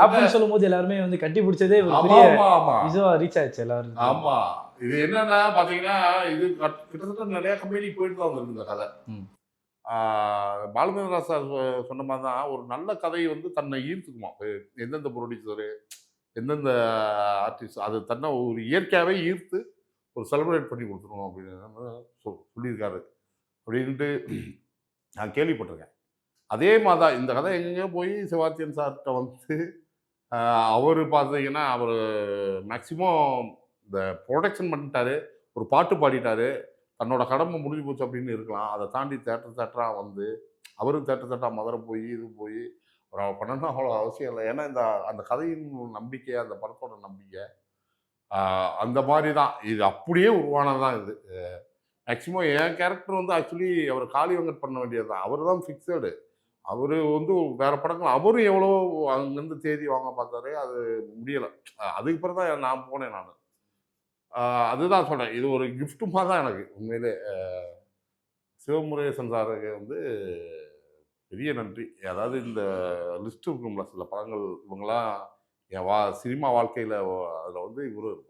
ஃப்ளாப்னு சொல்லும்போது எல்லாருமே வந்து கட்டி பிடிச்சதே ஒரு பெரிய இதுவா ரீச் ஆயிடுச்சு எல்லாரும். ஆமா, இது என்னன்னா பாத்தீங்கன்னா, இது கிட்டத்தட்ட நிறைய கம்பெனி போயிட்டு தான் வந்திருக்கு இந்த கதை. பாலுமேந்திரா சார் சொன்ன மாதிரி தான் ஒரு நல்ல கதை வந்து தன்னை ஈர்த்துக்குமா. எந்தெந்த ப்ரொடியூசரு, எந்தெந்த ஆர்டிஸ்ட் அது தன்னை ஒரு இயற்கையாகவே ஈர்த்து ஒரு செலிப்ரேட் பண்ணி கொடுத்துருவோம் அப்படின்னு சொல்லியிருக்காரு அப்படின்ட்டு நான் கேள்விப்பட்டிருக்கேன். அதே மாதிரி தான் இந்த கதை எங்கெங்கேயோ போய் சிவாஜியன் சார்கிட்ட வந்து அவர் பார்த்தீங்கன்னா அவர் மேக்சிமம் இந்த ப்ரொடக்ஷன் பண்ணிட்டாரு, ஒரு பாட்டு பாடிட்டாரு, தன்னோட கடமை முடிஞ்சு போச்சு அப்படின்னு இருக்கலாம். அதை தாண்டி தேட்டராக வந்து அவரும் தேட்டராக மதுரை போய் இது போய் அவர் பண்ணணும்னா அவ்வளோ அவசியம் இல்லை. ஏன்னா இந்த அந்த கதையின் நம்பிக்கை, அந்த படத்தோட நம்பிக்கை அந்த மாதிரி தான் இது அப்படியே உருவானது தான் இது. மேக்சிமம் என் கேரக்டர் வந்து ஆக்சுவலி அவர் காளி வெங்கட் பண்ண வேண்டியது தான். அவர் தான் ஃபிக்ஸடு. அவர் வந்து வேற படங்கள் அவரும் எவ்வளோ அங்கேருந்து தேதி வாங்க பார்த்தாரு, அது முடியலை. அதுக்கு பிறகு தான் நான் போனேன் நான். அதுதான் சொல்கிறேன், இது ஒரு கிஃப்ட் மாதிரி தான் எனக்கு உண்மையிலே. சிவமுருகேசன் சாருக்கு வந்து பெரிய நன்றி. அதாவது இந்த லிஸ்ட் இருக்கும்ல சில படங்கள் இவங்களாம் என் சினிமா வாழ்க்கையில் அதில் வந்து இவரும் இருப்பார்.